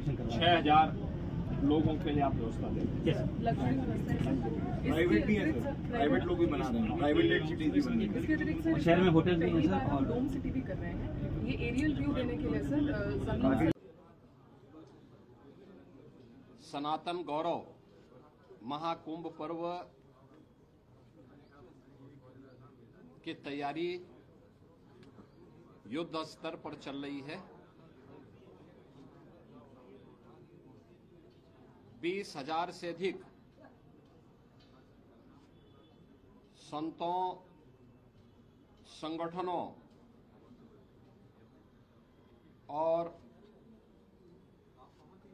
Connection करवा 6000 लोगों के लिए आप व्यवस्था दें। प्राइवेट भी है सर, प्राइवेट लोग भी बना रहे हैं, प्राइवेट सिटीज भी बन रही है। इसके अतिरिक्त सर शहर में होटल भी हैं सर और डोम सिटी भी कर रहे हैं। ये एरियल व्यू देने के लिए सर जमीन सनातन गौरव महाकुंभ पर्व की तैयारी युद्ध स्तर पर चल रही है। 20,000 से अधिक संतों, संगठनों और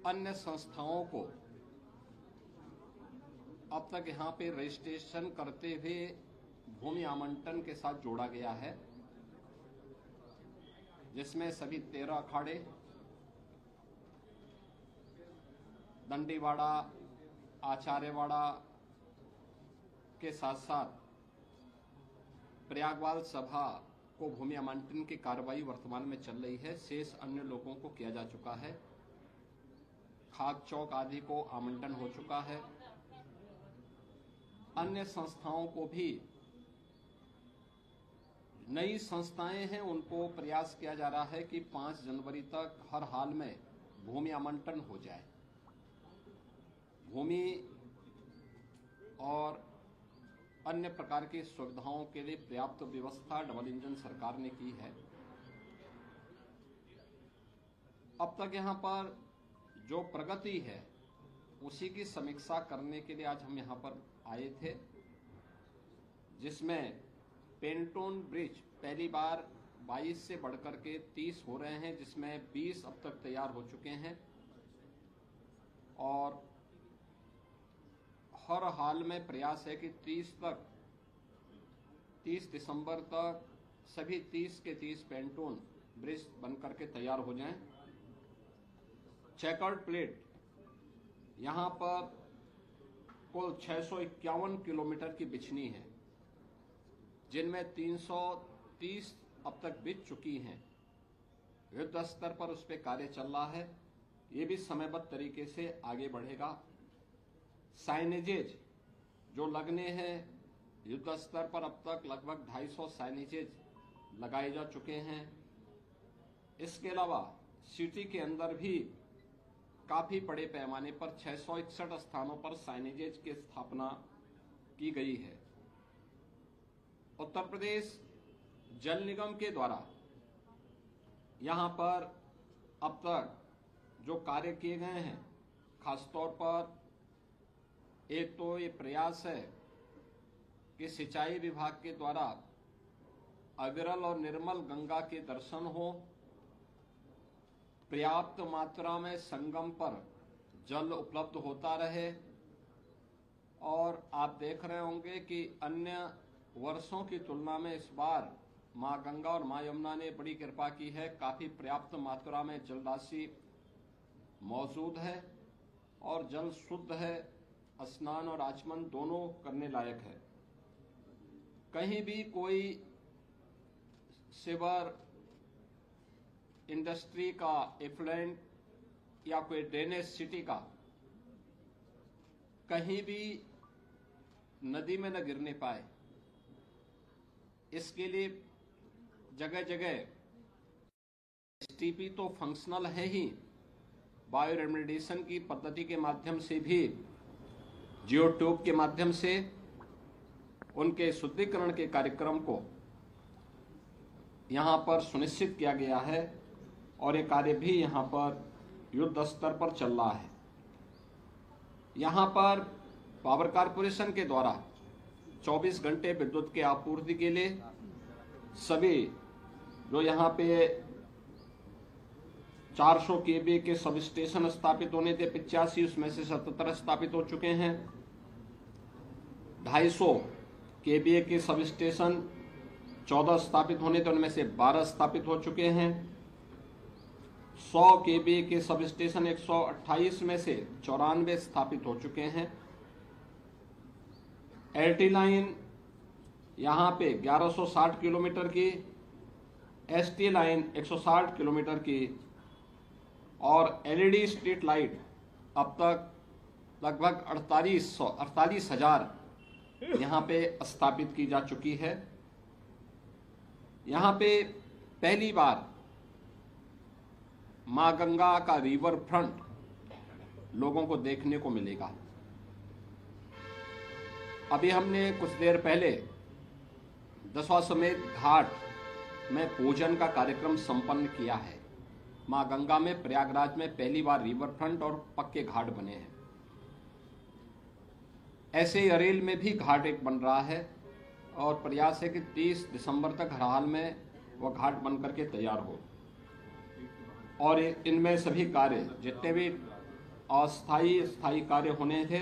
अन्य संस्थाओं को अब तक यहां पे रजिस्ट्रेशन करते हुए भूमि आवंटन के साथ जोड़ा गया है, जिसमें सभी 13 अखाड़े, दंडीवाड़ा, आचार्यवाड़ा के साथ साथ प्रयागवाल सभा को भूमि आवंटन की कार्रवाई वर्तमान में चल रही है। शेष अन्य लोगों को किया जा चुका है। खाक चौक आदि को आवंटन हो चुका है। अन्य संस्थाओं को भी, नई संस्थाएं हैं, उनको प्रयास किया जा रहा है कि 5 जनवरी तक हर हाल में भूमि आवंटन हो जाए। भूमि और अन्य प्रकार की सुविधाओं के लिए पर्याप्त व्यवस्था डबल इंजन सरकार ने की है। अब तक यहां पर जो प्रगति है उसी की समीक्षा करने के लिए आज हम यहां पर आए थे, जिसमें पेंटोन ब्रिज पहली बार 22 से बढ़कर के 30 हो रहे हैं, जिसमें 20 अब तक तैयार हो चुके हैं और हर हाल में प्रयास है कि 30 दिसंबर तक सभी 30 के 30 पेंटोन ब्रिज बनकर के तैयार हो जाएं। चेकर्ड प्लेट यहां पर कुल 651 किलोमीटर की बिछनी है, जिनमें 330 अब तक बिछ चुकी हैं। युद्ध स्तर पर उस पर कार्य चल रहा है। ये भी समयबद्ध तरीके से आगे बढ़ेगा। साइनेजेज जो लगने हैं, युद्ध स्तर पर अब तक लगभग 250 साइनेजेज लगाए जा चुके हैं। इसके अलावा सिटी के अंदर भी काफी बड़े पैमाने पर 661 स्थानों पर साइनेजेज की स्थापना की गई है। उत्तर प्रदेश जल निगम के द्वारा यहां पर अब तक जो कार्य किए गए हैं, खासतौर पर एक तो ये प्रयास है कि सिंचाई विभाग के द्वारा अविरल और निर्मल गंगा के दर्शन हो, पर्याप्त मात्रा में संगम पर जल उपलब्ध होता रहे। और आप देख रहे होंगे कि अन्य वर्षों की तुलना में इस बार मां गंगा और मां यमुना ने बड़ी कृपा की है। काफी पर्याप्त मात्रा में जल राशि मौजूद है और जल शुद्ध है। स्नान और आचमन दोनों करने लायक है। कहीं भी कोई सीवर, इंडस्ट्री का एफ्लुएंट या कोई ड्रेनेज सिटी का कहीं भी नदी में न गिरने पाए, इसके लिए जगह जगह एसटीपी तो फंक्शनल है ही, बायो रेमेडिएशन की पद्धति के माध्यम से भी, जियो ट्यूब के माध्यम से उनके शुद्धिकरण के कार्यक्रम को यहां पर सुनिश्चित किया गया है और ये कार्य भी यहां पर युद्ध स्तर पर चल रहा है। यहां पर पावर कारपोरेशन के द्वारा 24 घंटे विद्युत की आपूर्ति के लिए सभी जो यहाँ पे 400 केवी के सब स्टेशन स्थापित होने थे 85, उसमें से 77 स्थापित हो चुके हैं। 250 केवी के सब स्टेशन 14 स्थापित होने थे, उनमें से 12 स्थापित हो चुके हैं। 100 केवी के सब स्टेशन 128 में से 94 स्थापित हो चुके हैं। एलटी लाइन यहाँ पे 1160 किलोमीटर की, एसटी लाइन 160 किलोमीटर की और एलईडी स्ट्रीट लाइट अब तक लगभग 48,000 यहाँ पे स्थापित की जा चुकी है। यहाँ पे पहली बार मां गंगा का रिवर फ्रंट लोगों को देखने को मिलेगा। अभी हमने कुछ देर पहले दशाश्वमेध घाट में पूजन का कार्यक्रम संपन्न किया है। मां गंगा में प्रयागराज में पहली बार रिवर फ्रंट और पक्के घाट बने हैं। ऐसे ही अरेल में भी घाट एक बन रहा है और प्रयास है कि 30 दिसंबर तक हर हाल में वह घाट बन करके तैयार हो और इनमें सभी कार्य जितने भी अस्थायी स्थायी कार्य होने थे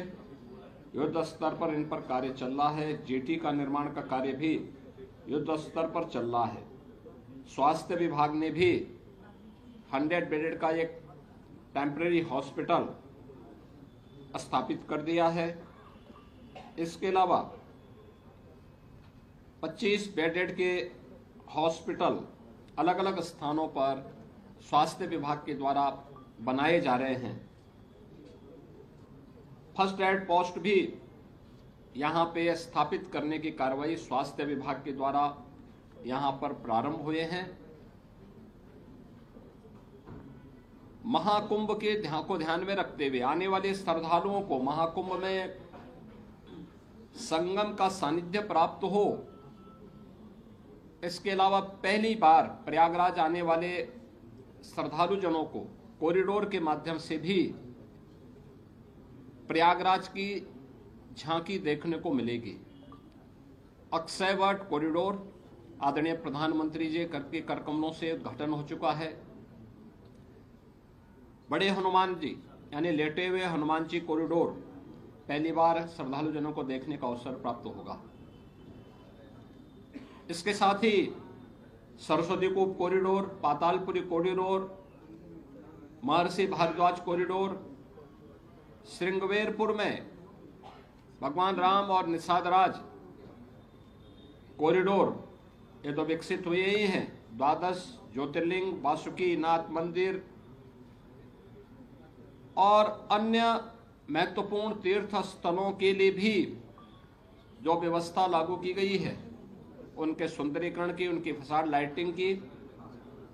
युद्ध स्तर पर इन पर कार्य चल रहा है। जेटी का निर्माण का कार्य भी युद्ध स्तर पर चल रहा है। स्वास्थ्य विभाग ने भी 100 बेडेड का एक टेम्परेरी हॉस्पिटल स्थापित कर दिया है। इसके अलावा 25 बेडेड के हॉस्पिटल अलग अलग स्थानों पर स्वास्थ्य विभाग के द्वारा बनाए जा रहे हैं। फर्स्ट एड पोस्ट भी यहां पे स्थापित करने की कार्रवाई स्वास्थ्य विभाग के द्वारा यहां पर प्रारंभ हुए हैं। महाकुंभ के को ध्यान में रखते हुए आने वाले श्रद्धालुओं को महाकुंभ में संगम का सानिध्य प्राप्त हो, इसके अलावा पहली बार प्रयागराज आने वाले श्रद्धालु जनों को कॉरिडोर के माध्यम से भी प्रयागराज की झांकी देखने को मिलेगी। अक्षयवट कॉरिडोर आदरणीय प्रधानमंत्री जी के करकमलों से उद्घाटन हो चुका है। बड़े हनुमान जी यानी लेटे हुए हनुमान जी कॉरिडोर पहली बार श्रद्धालु जनों को देखने का अवसर प्राप्त होगा। इसके साथ ही सरस्वती कूप कॉरिडोर, पातालपुरी कॉरिडोर, महर्षि भारद्वाज कॉरिडोर, श्रृंगवेरपुर में भगवान राम और निषादराज कॉरिडोर ये तो विकसित हुए ही हैं। 12 ज्योतिर्लिंग, वासुकी नाथ मंदिर और अन्य महत्वपूर्ण तीर्थ स्थलों के लिए भी जो व्यवस्था लागू की गई है उनके सुंदरीकरण की, उनकी फसाड लाइटिंग की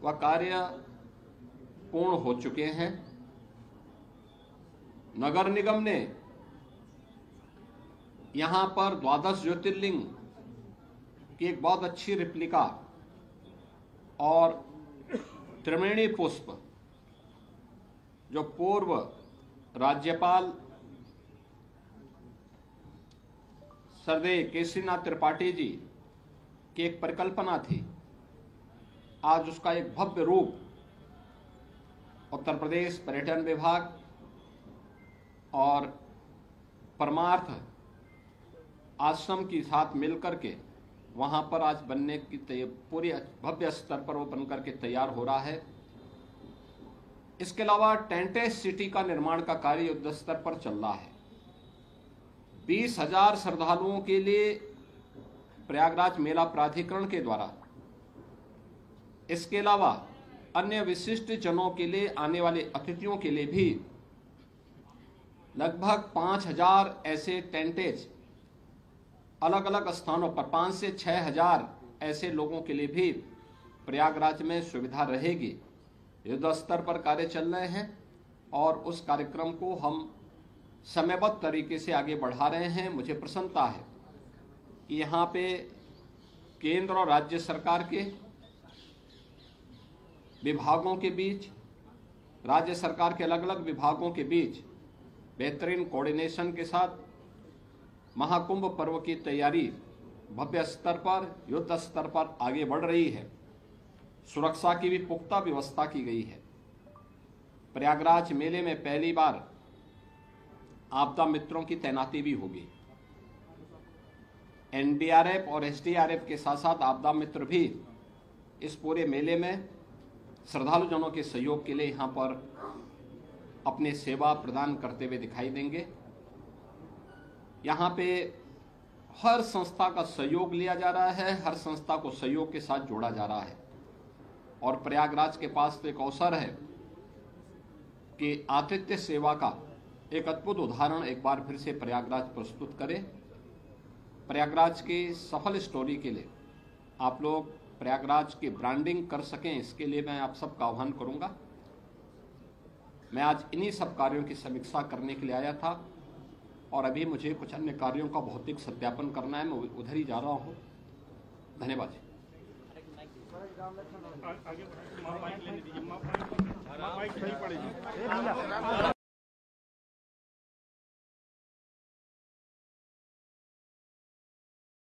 वह कार्य पूर्ण हो चुके हैं। नगर निगम ने यहां पर 12 ज्योतिर्लिंग की एक बहुत अच्छी रिप्लिका और त्रिवेणी पुष्प जो पूर्व राज्यपाल सरदेय केसरीनाथ त्रिपाठी जी की एक परिकल्पना थी, आज उसका एक भव्य रूप उत्तर प्रदेश पर्यटन विभाग और परमार्थ आश्रम के साथ मिलकर के वहां पर आज बनने की पूरी भव्य स्तर पर वो बनकर के तैयार हो रहा है। इसके अलावा टेंटेज सिटी का निर्माण का कार्य युद्ध स्तर पर चल रहा है। 20,000 श्रद्धालुओं के लिए प्रयागराज मेला प्राधिकरण के द्वारा, इसके अलावा अन्य विशिष्ट जनों के लिए, आने वाले अतिथियों के लिए भी लगभग 5,000 ऐसे टेंटेज अलग अलग स्थानों पर 5 से 6,000 ऐसे लोगों के लिए भी प्रयागराज में सुविधा रहेगी। युद्ध स्तर पर कार्य चल रहे हैं और उस कार्यक्रम को हम समयबद्ध तरीके से आगे बढ़ा रहे हैं। मुझे प्रसन्नता है कि यहाँ पे केंद्र और राज्य सरकार के विभागों के बीच, राज्य सरकार के अलग अलग विभागों के बीच बेहतरीन कोऑर्डिनेशन के साथ महाकुंभ पर्व की तैयारी भव्य स्तर पर, युद्ध स्तर पर आगे बढ़ रही है। सुरक्षा की भी पुख्ता व्यवस्था की गई है। प्रयागराज मेले में पहली बार आपदा मित्रों की तैनाती भी होगी। एनडीआरएफ और एसडीआरएफ के साथ साथ आपदा मित्र भी इस पूरे मेले में श्रद्धालु जनों के सहयोग के लिए यहाँ पर अपनी सेवा प्रदान करते हुए दिखाई देंगे। यहाँ पे हर संस्था का सहयोग लिया जा रहा है, हर संस्था को सहयोग के साथ जोड़ा जा रहा है और प्रयागराज के पास तो एक अवसर है कि आतिथ्य सेवा का एक अद्भुत उदाहरण एक बार फिर से प्रयागराज प्रस्तुत करे। प्रयागराज की सफल स्टोरी के लिए आप लोग प्रयागराज की ब्रांडिंग कर सकें, इसके लिए मैं आप सबका आह्वान करूंगा। मैं आज इन्हीं सब कार्यों की समीक्षा करने के लिए आया था और अभी मुझे कुछ अन्य कार्यों का भौतिक सत्यापन करना है, मैं उधर ही जा रहा हूं। धन्यवाद जी। आगे